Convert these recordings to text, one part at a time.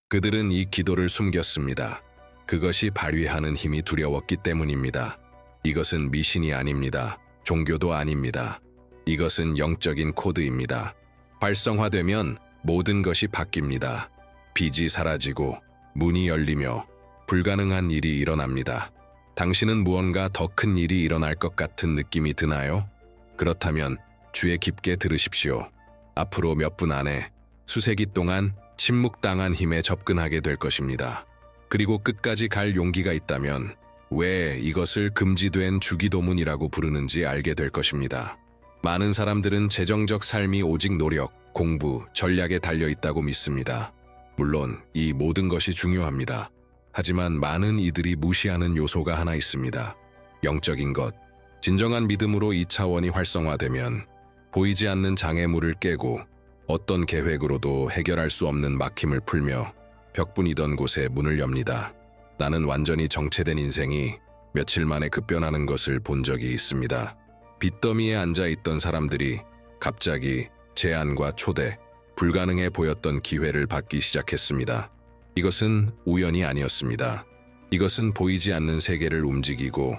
그들은 이 기도를 숨겼습니다. 그것이 발휘하는 힘이 두려웠기 때문입니다. 이것은 미신이 아닙니다. 종교도 아닙니다. 이것은 영적인 코드입니다. 활성화되면 모든 것이 바뀝니다. 빚이 사라지고 문이 열리며 불가능한 일이 일어납니다. 당신은 무언가 더 큰 일이 일어날 것 같은 느낌이 드나요? 그렇다면 귀에 깊게 들으십시오. 앞으로 몇 분 안에 수세기 동안 침묵당한 힘에 접근하게 될 것입니다. 그리고 끝까지 갈 용기가 있다면 왜 이것을 금지된 주기도문이라고 부르는지 알게 될 것입니다. 많은 사람들은 재정적 삶이 오직 노력, 공부, 전략에 달려 있다고 믿습니다. 물론 이 모든 것이 중요합니다. 하지만 많은 이들이 무시하는 요소가 하나 있습니다. 영적인 것. 진정한 믿음으로 이 차원이 활성화되면 보이지 않는 장애물을 깨고 어떤 계획으로도 해결할 수 없는 막힘을 풀며 벽분이던 곳에 문을 엽니다. 나는 완전히 정체된 인생이 며칠 만에 급변하는 것을 본 적이 있습니다. 빚더미에 앉아있던 사람들이 갑자기 제안과 초대, 불가능해 보였던 기회를 받기 시작했습니다. 이것은 우연이 아니었습니다. 이것은 보이지 않는 세계를 움직이고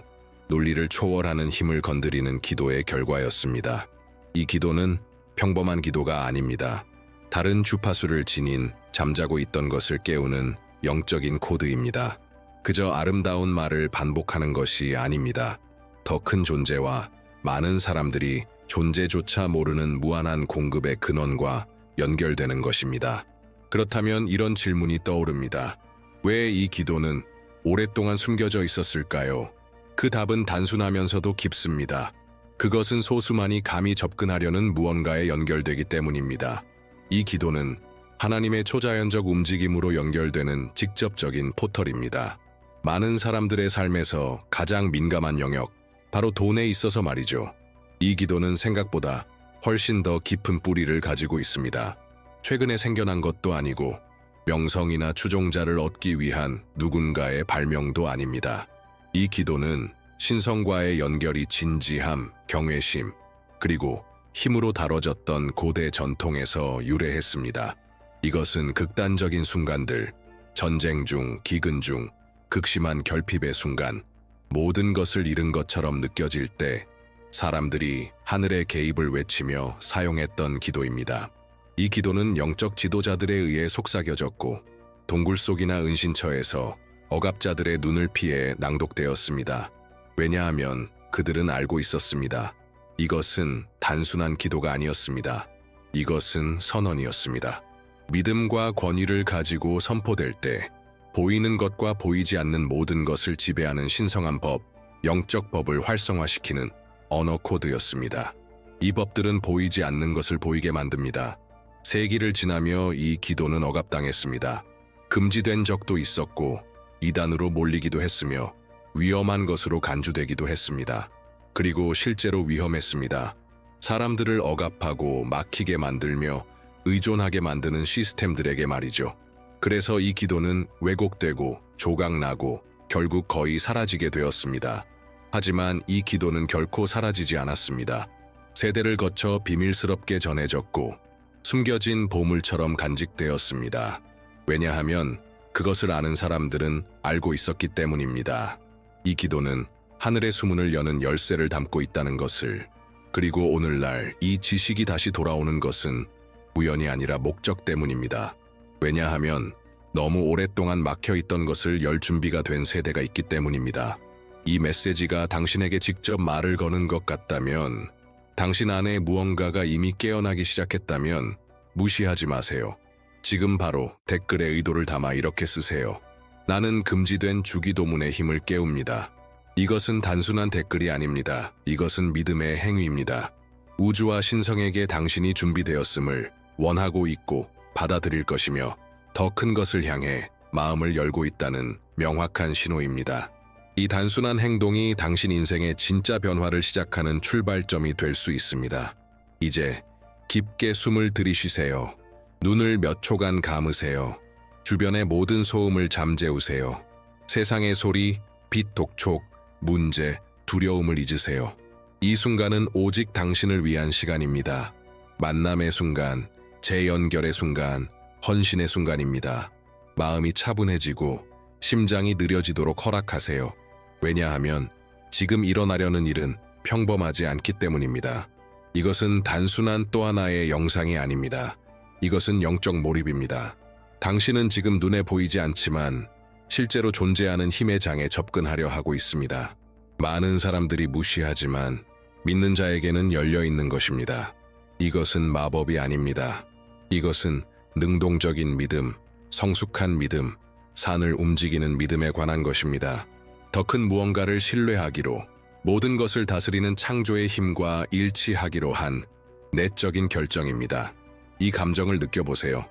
논리를 초월하는 힘을 건드리는 기도의 결과였습니다. 이 기도는 평범한 기도가 아닙니다. 다른 주파수를 지닌 잠자고 있던 것을 깨우는 영적인 코드입니다. 그저 아름다운 말을 반복하는 것이 아닙니다. 더 큰 존재와 많은 사람들이 존재조차 모르는 무한한 공급의 근원과 연결되는 것입니다. 그렇다면 이런 질문이 떠오릅니다. 왜 이 기도는 오랫동안 숨겨져 있었을까요? 그 답은 단순하면서도 깊습니다. 그것은 소수만이 감히 접근하려는 무언가에 연결되기 때문입니다. 이 기도는 하나님의 초자연적 움직임으로 연결되는 직접적인 포털입니다. 많은 사람들의 삶에서 가장 민감한 영역, 바로 돈에 있어서 말이죠. 이 기도는 생각보다 훨씬 더 깊은 뿌리를 가지고 있습니다. 최근에 생겨난 것도 아니고 명성이나 추종자를 얻기 위한 누군가의 발명도 아닙니다. 이 기도는 신성과의 연결이 진지함, 경외심, 그리고 힘으로 다뤄졌던 고대 전통에서 유래했습니다. 이것은 극단적인 순간들, 전쟁 중, 기근 중, 극심한 결핍의 순간, 모든 것을 잃은 것처럼 느껴질 때 사람들이 하늘의 개입을 외치며 사용했던 기도입니다. 이 기도는 영적 지도자들에 의해 속삭여졌고 동굴 속이나 은신처에서 억압자들의 눈을 피해 낭독되었습니다. 왜냐하면 그들은 알고 있었습니다. 이것은 단순한 기도가 아니었습니다. 이것은 선언이었습니다. 믿음과 권위를 가지고 선포될 때 보이는 것과 보이지 않는 모든 것을 지배하는 신성한 법, 영적 법을 활성화시키는 언어 코드였습니다. 이 법들은 보이지 않는 것을 보이게 만듭니다. 세기를 지나며 이 기도는 억압당했습니다. 금지된 적도 있었고 이단으로 몰리기도 했으며 위험한 것으로 간주되기도 했습니다. 그리고 실제로 위험했습니다. 사람들을 억압하고 막히게 만들며 의존하게 만드는 시스템들에게 말이죠. 그래서 이 기도는 왜곡되고 조각나고 결국 거의 사라지게 되었습니다. 하지만 이 기도는 결코 사라지지 않았습니다. 세대를 거쳐 비밀스럽게 전해졌고 숨겨진 보물처럼 간직되었습니다. 왜냐하면 그것을 아는 사람들은 알고 있었기 때문입니다. 이 기도는 하늘의 수문을 여는 열쇠를 담고 있다는 것을, 그리고 오늘날 이 지식이 다시 돌아오는 것은 우연이 아니라 목적 때문입니다. 왜냐하면 너무 오랫동안 막혀있던 것을 열 준비가 된 세대가 있기 때문입니다. 이 메시지가 당신에게 직접 말을 거는 것 같다면, 당신 안에 무언가가 이미 깨어나기 시작했다면 무시하지 마세요. 지금 바로 댓글에 의도를 담아 이렇게 쓰세요. 나는 금지된 주기도문의 힘을 깨웁니다. 이것은 단순한 댓글이 아닙니다. 이것은 믿음의 행위입니다. 우주와 신성에게 당신이 준비되었음을 원하고 있고 받아들일 것이며 더 큰 것을 향해 마음을 열고 있다는 명확한 신호입니다. 이 단순한 행동이 당신 인생의 진짜 변화를 시작하는 출발점이 될 수 있습니다. 이제 깊게 숨을 들이쉬세요. 눈을 몇 초간 감으세요. 주변의 모든 소음을 잠재우세요. 세상의 소리, 빚 독촉, 문제, 두려움을 잊으세요. 이 순간은 오직 당신을 위한 시간입니다. 만남의 순간, 재연결의 순간, 헌신의 순간입니다. 마음이 차분해지고 심장이 느려지도록 허락하세요. 왜냐하면 지금 일어나려는 일은 평범하지 않기 때문입니다. 이것은 단순한 또 하나의 영상이 아닙니다. 이것은 영적 몰입입니다. 당신은 지금 눈에 보이지 않지만 실제로 존재하는 힘의 장에 접근하려 하고 있습니다. 많은 사람들이 무시하지만 믿는 자에게는 열려 있는 것입니다. 이것은 마법이 아닙니다. 이것은 능동적인 믿음, 성숙한 믿음, 산을 움직이는 믿음에 관한 것입니다. 더 큰 무언가를 신뢰하기로, 모든 것을 다스리는 창조의 힘과 일치하기로 한 내적인 결정입니다. 이 감정을 느껴보세요.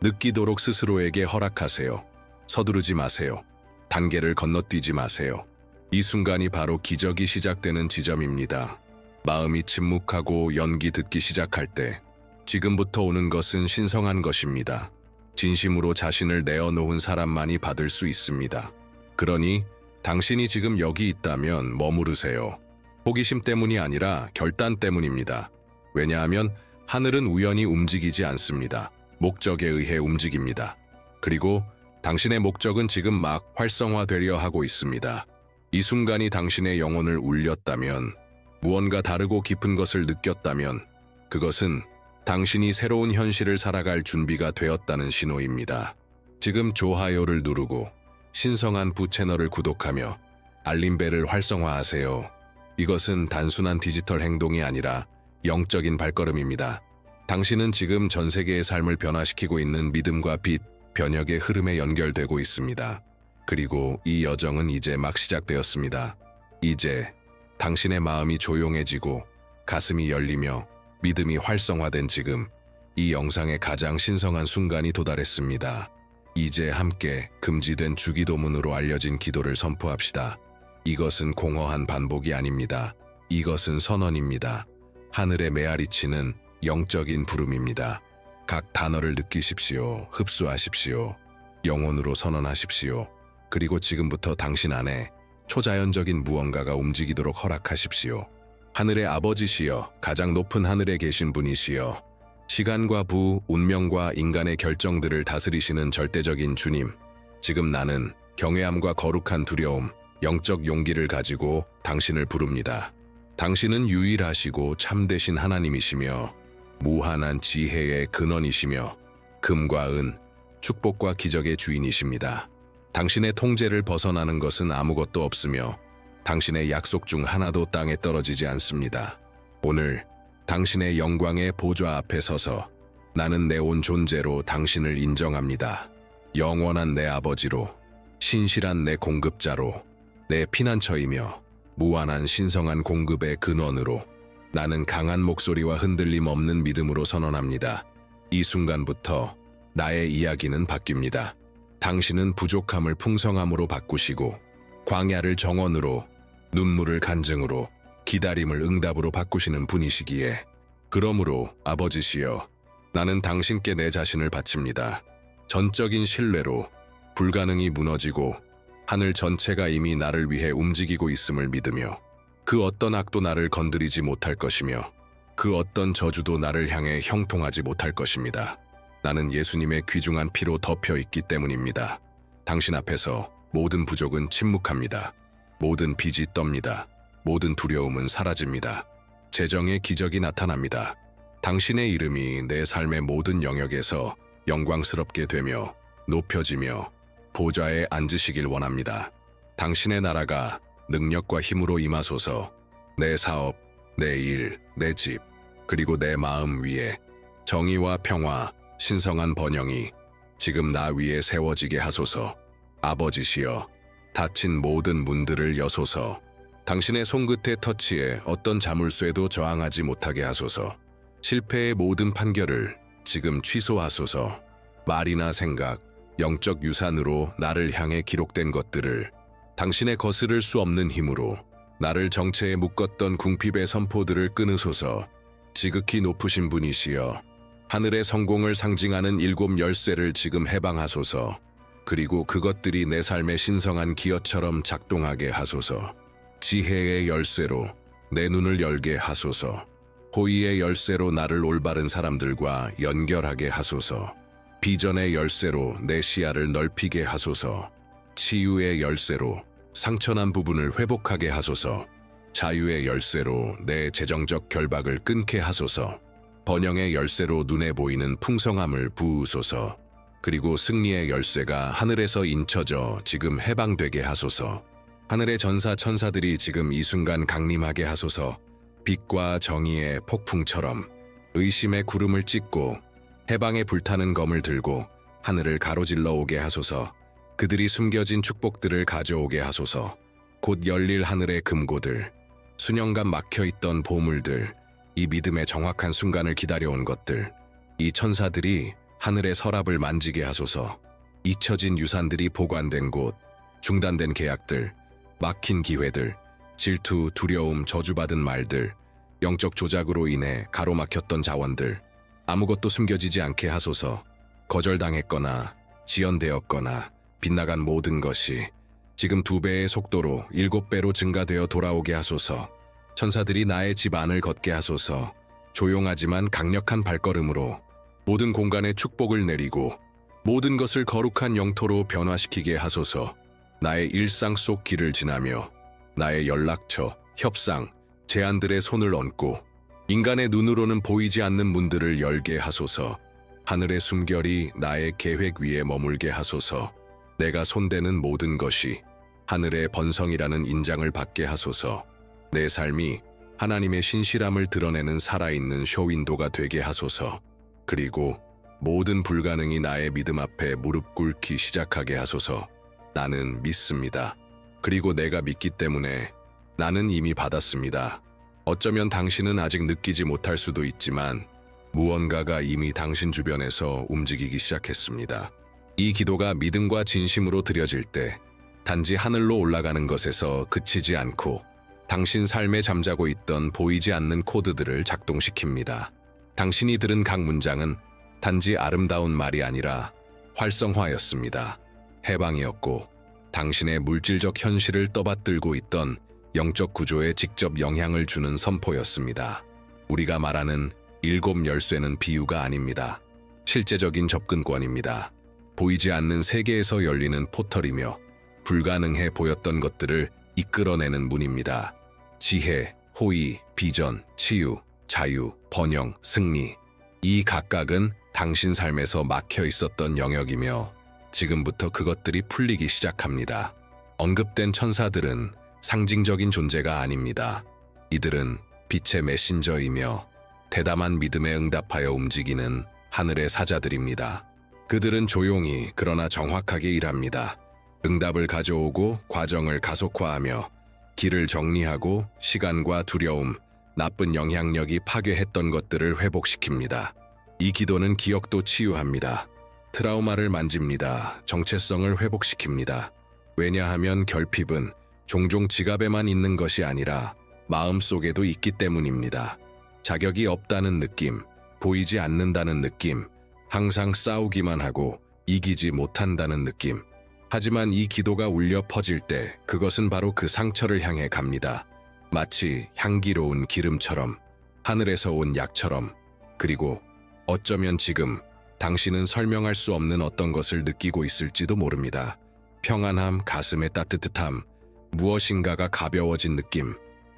느끼도록 스스로에게 허락하세요. 서두르지 마세요. 단계를 건너뛰지 마세요. 이 순간이 바로 기적이 시작되는 지점입니다. 마음이 침묵하고 연기 듣기 시작할 때 지금부터 오는 것은 신성한 것입니다. 진심으로 자신을 내어놓은 사람만이 받을 수 있습니다. 그러니 당신이 지금 여기 있다면 머무르세요. 호기심 때문이 아니라 결단 때문입니다. 왜냐하면 하늘은 우연히 움직이지 않습니다. 목적에 의해 움직입니다. 그리고 당신의 목적은 지금 막 활성화되려 하고 있습니다. 이 순간이 당신의 영혼을 울렸다면, 무언가 다르고 깊은 것을 느꼈다면 그것은 당신이 새로운 현실을 살아갈 준비가 되었다는 신호입니다. 지금 좋아요를 누르고 신성한 부 채널을 구독하며 알림벨을 활성화하세요. 이것은 단순한 디지털 행동이 아니라 영적인 발걸음입니다. 당신은 지금 전 세계의 삶을 변화시키고 있는 믿음과 빛, 변혁의 흐름에 연결되고 있습니다. 그리고 이 여정은 이제 막 시작되었습니다. 이제 당신의 마음이 조용해지고 가슴이 열리며 믿음이 활성화된 지금, 이 영상의 가장 신성한 순간이 도달했습니다. 이제 함께 금지된 주기도문으로 알려진 기도를 선포합시다. 이것은 공허한 반복이 아닙니다. 이것은 선언입니다. 하늘에 메아리치는 영적인 부름입니다. 각 단어를 느끼십시오. 흡수하십시오. 영혼으로 선언하십시오. 그리고 지금부터 당신 안에 초자연적인 무언가가 움직이도록 허락하십시오. 하늘의 아버지시여, 가장 높은 하늘에 계신 분이시여, 시간과 부, 운명과 인간의 결정들을 다스리시는 절대적인 주님, 지금 나는 경외함과 거룩한 두려움, 영적 용기를 가지고 당신을 부릅니다. 당신은 유일하시고 참되신 하나님이시며 무한한 지혜의 근원이시며 금과 은, 축복과 기적의 주인이십니다. 당신의 통제를 벗어나는 것은 아무것도 없으며 당신의 약속 중 하나도 땅에 떨어지지 않습니다. 오늘 당신의 영광의 보좌 앞에 서서 나는 내 온 존재로 당신을 인정합니다. 영원한 내 아버지로, 신실한 내 공급자로, 내 피난처이며 무한한 신성한 공급의 근원으로 나는 강한 목소리와 흔들림 없는 믿음으로 선언합니다. 이 순간부터 나의 이야기는 바뀝니다. 당신은 부족함을 풍성함으로 바꾸시고 광야를 정원으로, 눈물을 간증으로, 기다림을 응답으로 바꾸시는 분이시기에, 그러므로 아버지시여, 나는 당신께 내 자신을 바칩니다. 전적인 신뢰로 불가능이 무너지고 하늘 전체가 이미 나를 위해 움직이고 있음을 믿으며 그 어떤 악도 나를 건드리지 못할 것이며 그 어떤 저주도 나를 향해 형통하지 못할 것입니다. 나는 예수님의 귀중한 피로 덮여 있기 때문입니다. 당신 앞에서 모든 부족은 침묵합니다. 모든 빚이 떱니다. 모든 두려움은 사라집니다. 재정의 기적이 나타납니다. 당신의 이름이 내 삶의 모든 영역에서 영광스럽게 되며 높여지며 보좌에 앉으시길 원합니다. 당신의 나라가 능력과 힘으로 임하소서. 내 사업, 내 일, 내 집, 그리고 내 마음 위에 정의와 평화, 신성한 번영이 지금 나 위에 세워지게 하소서. 아버지시여, 닫힌 모든 문들을 여소서. 당신의 손끝의 터치에 어떤 자물쇠도 저항하지 못하게 하소서. 실패의 모든 판결을 지금 취소하소서. 말이나 생각, 영적 유산으로 나를 향해 기록된 것들을 당신의 거스를 수 없는 힘으로 나를 정체에 묶었던 궁핍의 선포들을 끊으소서. 지극히 높으신 분이시여, 하늘의 성공을 상징하는 7 열쇠를 지금 해방하소서. 그리고 그것들이 내 삶의 신성한 기어처럼 작동하게 하소서. 지혜의 열쇠로 내 눈을 열게 하소서. 호의의 열쇠로 나를 올바른 사람들과 연결하게 하소서. 비전의 열쇠로 내 시야를 넓히게 하소서. 치유의 열쇠로 상처난 부분을 회복하게 하소서. 자유의 열쇠로 내 재정적 결박을 끊게 하소서. 번영의 열쇠로 눈에 보이는 풍성함을 부으소서. 그리고 승리의 열쇠가 하늘에서 인쳐져 지금 해방되게 하소서. 하늘의 전사 천사들이 지금 이 순간 강림하게 하소서. 빛과 정의의 폭풍처럼 의심의 구름을 찢고 해방의 불타는 검을 들고 하늘을 가로질러 오게 하소서. 그들이 숨겨진 축복들을 가져오게 하소서. 곧 열릴 하늘의 금고들, 수년간 막혀있던 보물들, 이 믿음의 정확한 순간을 기다려온 것들, 이 천사들이 하늘의 서랍을 만지게 하소서. 잊혀진 유산들이 보관된 곳, 중단된 계약들, 막힌 기회들, 질투, 두려움, 저주받은 말들, 영적 조작으로 인해 가로막혔던 자원들, 아무것도 숨겨지지 않게 하소서. 거절당했거나 지연되었거나 빗나간 모든 것이 지금 2배의 속도로 7배로 증가되어 돌아오게 하소서. 천사들이 나의 집 안을 걷게 하소서. 조용하지만 강력한 발걸음으로 모든 공간에 축복을 내리고 모든 것을 거룩한 영토로 변화시키게 하소서. 나의 일상 속 길을 지나며 나의 연락처, 협상, 제안들의 손을 얹고 인간의 눈으로는 보이지 않는 문들을 열게 하소서. 하늘의 숨결이 나의 계획 위에 머물게 하소서. 내가 손대는 모든 것이 하늘의 번성이라는 인장을 받게 하소서. 내 삶이 하나님의 신실함을 드러내는 살아있는 쇼윈도가 되게 하소서. 그리고 모든 불가능이 나의 믿음 앞에 무릎 꿇기 시작하게 하소서. 나는 믿습니다. 그리고 내가 믿기 때문에 나는 이미 받았습니다. 어쩌면 당신은 아직 느끼지 못할 수도 있지만 무언가가 이미 당신 주변에서 움직이기 시작했습니다. 이 기도가 믿음과 진심으로 드려질 때 단지 하늘로 올라가는 것에서 그치지 않고 당신 삶에 잠자고 있던 보이지 않는 코드들을 작동시킵니다. 당신이 들은 각 문장은 단지 아름다운 말이 아니라 활성화였습니다. 해방이었고 당신의 물질적 현실을 떠받들고 있던 영적 구조에 직접 영향을 주는 선포였습니다. 우리가 말하는 7 열쇠는 비유가 아닙니다. 실제적인 접근권입니다. 보이지 않는 세계에서 열리는 포털이며 불가능해 보였던 것들을 이끌어내는 문입니다. 지혜, 호의, 비전, 치유, 자유, 번영, 승리. 이 각각은 당신 삶에서 막혀 있었던 영역이며 지금부터 그것들이 풀리기 시작합니다. 언급된 천사들은 상징적인 존재가 아닙니다. 이들은 빛의 메신저이며 대담한 믿음에 응답하여 움직이는 하늘의 사자들입니다. 그들은 조용히 그러나 정확하게 일합니다. 응답을 가져오고 과정을 가속화하며 길을 정리하고 시간과 두려움, 나쁜 영향력이 파괴했던 것들을 회복시킵니다. 이 기도는 기억도 치유합니다. 트라우마를 만집니다. 정체성을 회복시킵니다. 왜냐하면 결핍은 종종 지갑에만 있는 것이 아니라 마음속에도 있기 때문입니다. 자격이 없다는 느낌, 보이지 않는다는 느낌, 항상 싸우기만 하고 이기지 못한다는 느낌. 하지만 이 기도가 울려 퍼질 때 그것은 바로 그 상처를 향해 갑니다. 마치 향기로운 기름처럼, 하늘에서 온 약처럼. 그리고 어쩌면 지금 당신은 설명할 수 없는 어떤 것을 느끼고 있을지도 모릅니다. 평안함, 가슴의 따뜻함, 무엇인가가 가벼워진 느낌.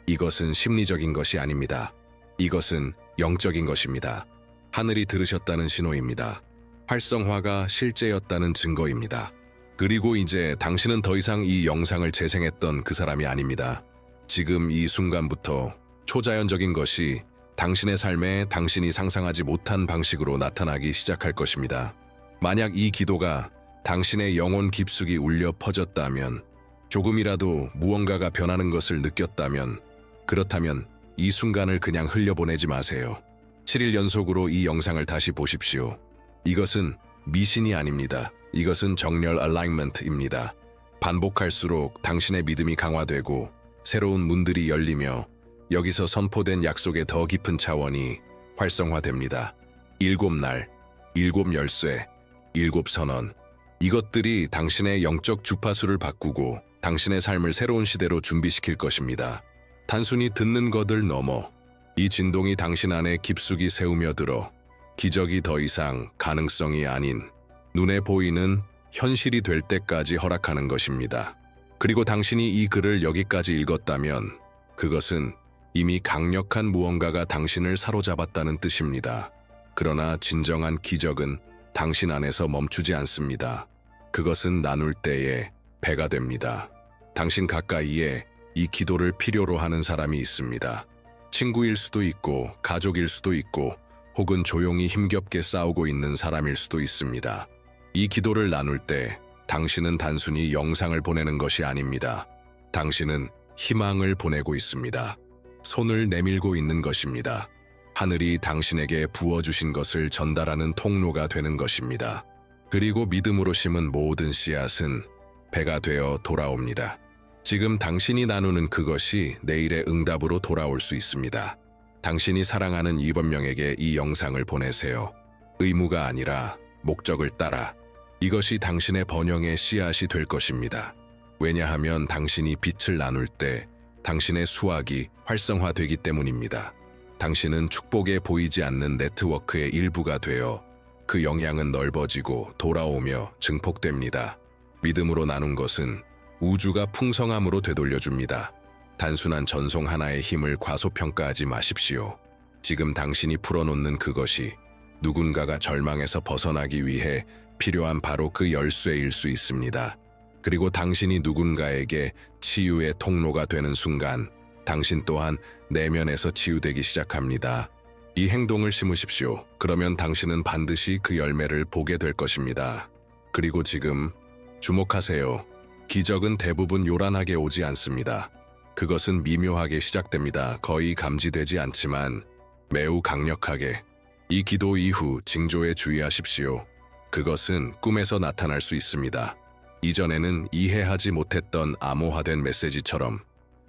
이것은 심리적인 것이 아닙니다. 이것은 영적인 것입니다. 하늘이 들으셨다는 신호입니다. 활성화가 실제였다는 증거입니다. 그리고 이제 당신은 더 이상 이 영상을 재생했던 그 사람이 아닙니다. 지금 이 순간부터 초자연적인 것이 당신의 삶에 당신이 상상하지 못한 방식으로 나타나기 시작할 것입니다. 만약 이 기도가 당신의 영혼 깊숙이 울려 퍼졌다면, 조금이라도 무언가가 변하는 것을 느꼈다면, 그렇다면 이 순간을 그냥 흘려보내지 마세요. 7일 연속으로 이 영상을 다시 보십시오. 이것은 미신이 아닙니다. 이것은 정렬 얼라인먼트입니다. 반복할수록 당신의 믿음이 강화되고 새로운 문들이 열리며 여기서 선포된 약속의 더 깊은 차원이 활성화됩니다. 7날, 7 열쇠, 7 선언. 이것들이 당신의 영적 주파수를 바꾸고 당신의 삶을 새로운 시대로 준비시킬 것입니다. 단순히 듣는 것을 넘어 이 진동이 당신 안에 깊숙이 새우며 들어 기적이 더 이상 가능성이 아닌 눈에 보이는 현실이 될 때까지 허락하는 것입니다. 그리고 당신이 이 글을 여기까지 읽었다면 그것은 이미 강력한 무언가가 당신을 사로잡았다는 뜻입니다. 그러나 진정한 기적은 당신 안에서 멈추지 않습니다. 그것은 나눌 때에 배가 됩니다. 당신 가까이에 이 기도를 필요로 하는 사람이 있습니다. 친구일 수도 있고 가족일 수도 있고 혹은 조용히 힘겹게 싸우고 있는 사람일 수도 있습니다. 이 기도를 나눌 때 당신은 단순히 영상을 보내는 것이 아닙니다. 당신은 희망을 보내고 있습니다. 손을 내밀고 있는 것입니다. 하늘이 당신에게 부어주신 것을 전달하는 통로가 되는 것입니다. 그리고 믿음으로 심은 모든 씨앗은 배가 되어 돌아옵니다. 지금 당신이 나누는 그것이 내일의 응답으로 돌아올 수 있습니다. 당신이 사랑하는 이번명에게 이 영상을 보내세요. 의무가 아니라 목적을 따라. 이것이 당신의 번영의 씨앗이 될 것입니다. 왜냐하면 당신이 빛을 나눌 때 당신의 수확이 활성화되기 때문입니다. 당신은 축복에 보이지 않는 네트워크의 일부가 되어 그 영향은 넓어지고 돌아오며 증폭됩니다. 믿음으로 나눈 것은 우주가 풍성함으로 되돌려줍니다. 단순한 전송 하나의 힘을 과소평가하지 마십시오. 지금 당신이 풀어놓는 그것이 누군가가 절망에서 벗어나기 위해 필요한 바로 그 열쇠일 수 있습니다. 그리고 당신이 누군가에게 치유의 통로가 되는 순간 당신 또한 내면에서 치유되기 시작합니다. 이 행동을 심으십시오. 그러면 당신은 반드시 그 열매를 보게 될 것입니다. 그리고 지금 주목하세요. 기적은 대부분 요란하게 오지 않습니다. 그것은 미묘하게 시작됩니다. 거의 감지되지 않지만 매우 강력하게. 이 기도 이후 징조에 주의하십시오. 그것은 꿈에서 나타날 수 있습니다. 이전에는 이해하지 못했던 암호화된 메시지처럼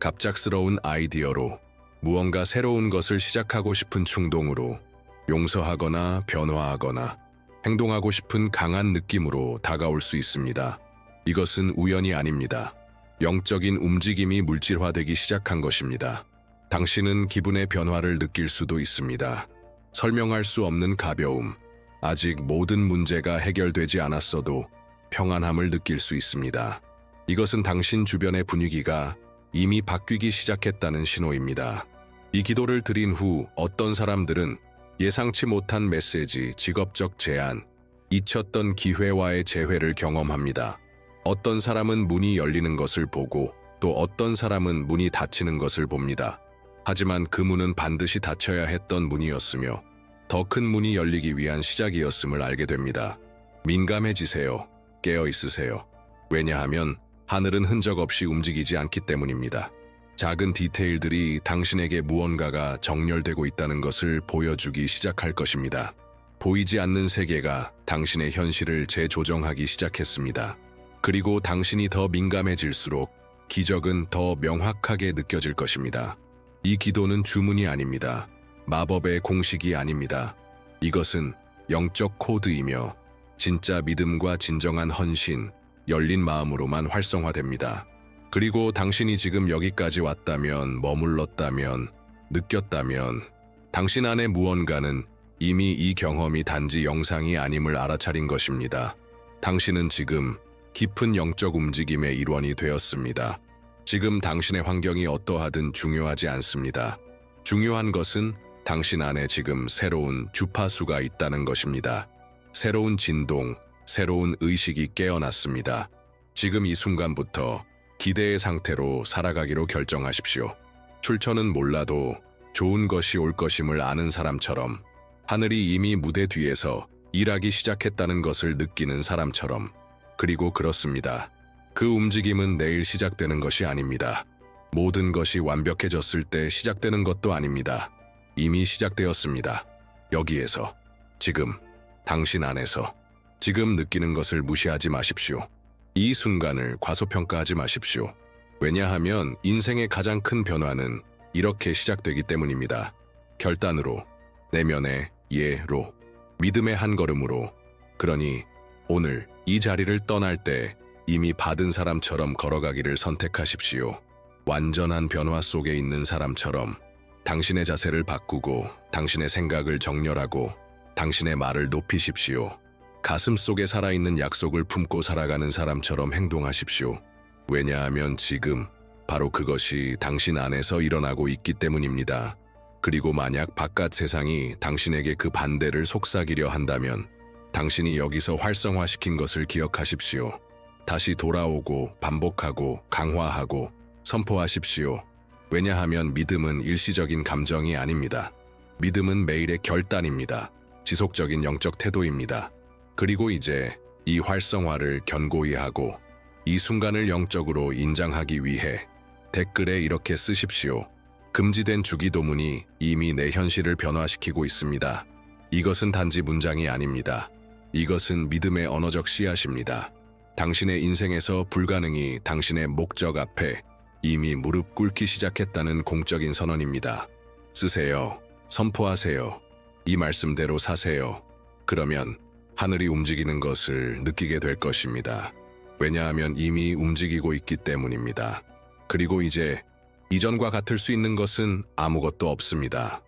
갑작스러운 아이디어로 무언가 새로운 것을 시작하고 싶은 충동으로 용서하거나 변화하거나 행동하고 싶은 강한 느낌으로 다가올 수 있습니다. 이것은 우연이 아닙니다. 영적인 움직임이 물질화되기 시작한 것입니다. 당신은 기분의 변화를 느낄 수도 있습니다. 설명할 수 없는 가벼움, 아직 모든 문제가 해결되지 않았어도 평안함을 느낄 수 있습니다. 이것은 당신 주변의 분위기가 이미 바뀌기 시작했다는 신호입니다. 이 기도를 드린 후 어떤 사람들은 예상치 못한 메시지, 직업적 제안, 잊혔던 기회와의 재회를 경험합니다. 어떤 사람은 문이 열리는 것을 보고 또 어떤 사람은 문이 닫히는 것을 봅니다. 하지만 그 문은 반드시 닫혀야 했던 문이었으며 더 큰 문이 열리기 위한 시작이었음을 알게 됩니다. 민감해지세요. 깨어있으세요. 왜냐하면 하늘은 흔적 없이 움직이지 않기 때문입니다. 작은 디테일들이 당신에게 무언가가 정렬되고 있다는 것을 보여주기 시작할 것입니다. 보이지 않는 세계가 당신의 현실을 재조정하기 시작했습니다. 그리고 당신이 더 민감해질수록 기적은 더 명확하게 느껴질 것입니다. 이 기도는 주문이 아닙니다. 마법의 공식이 아닙니다. 이것은 영적 코드이며 진짜 믿음과 진정한 헌신, 열린 마음으로만 활성화됩니다. 그리고 당신이 지금 여기까지 왔다면, 머물렀다면, 느꼈다면 당신 안에 무언가는 이미 이 경험이 단지 영상이 아님을 알아차린 것입니다. 당신은 지금 깊은 영적 움직임의 일원이 되었습니다. 지금 당신의 환경이 어떠하든 중요하지 않습니다. 중요한 것은 당신 안에 지금 새로운 주파수가 있다는 것입니다. 새로운 진동, 새로운 의식이 깨어났습니다. 지금 이 순간부터 기대의 상태로 살아가기로 결정하십시오. 출처는 몰라도 좋은 것이 올 것임을 아는 사람처럼, 하늘이 이미 무대 뒤에서 일하기 시작했다는 것을 느끼는 사람처럼. 그리고 그렇습니다. 그 움직임은 내일 시작되는 것이 아닙니다. 모든 것이 완벽해졌을 때 시작되는 것도 아닙니다. 이미 시작되었습니다. 여기에서, 지금, 당신 안에서, 지금 느끼는 것을 무시하지 마십시오. 이 순간을 과소평가하지 마십시오. 왜냐하면 인생의 가장 큰 변화는 이렇게 시작되기 때문입니다. 결단으로, 내면의 예로, 믿음의 한 걸음으로. 그러니 오늘 이 자리를 떠날 때 이미 받은 사람처럼 걸어가기를 선택하십시오. 완전한 변화 속에 있는 사람처럼 당신의 자세를 바꾸고 당신의 생각을 정렬하고 당신의 말을 높이십시오. 가슴 속에 살아있는 약속을 품고 살아가는 사람처럼 행동하십시오. 왜냐하면 지금 바로 그것이 당신 안에서 일어나고 있기 때문입니다. 그리고 만약 바깥 세상이 당신에게 그 반대를 속삭이려 한다면 당신이 여기서 활성화시킨 것을 기억하십시오. 다시 돌아오고 반복하고 강화하고 선포하십시오. 왜냐하면 믿음은 일시적인 감정이 아닙니다. 믿음은 매일의 결단입니다. 지속적인 영적 태도입니다. 그리고 이제 이 활성화를 견고히 하고 이 순간을 영적으로 인장하기 위해 댓글에 이렇게 쓰십시오. 금지된 주기도문이 이미 내 현실을 변화시키고 있습니다. 이것은 단지 문장이 아닙니다. 이것은 믿음의 언어적 씨앗입니다. 당신의 인생에서 불가능이 당신의 목적 앞에 이미 무릎 꿇기 시작했다는 공적인 선언입니다. 쓰세요. 선포하세요. 이 말씀대로 사세요. 그러면 하늘이 움직이는 것을 느끼게 될 것입니다. 왜냐하면 이미 움직이고 있기 때문입니다. 그리고 이제 이전과 같을 수 있는 것은 아무것도 없습니다.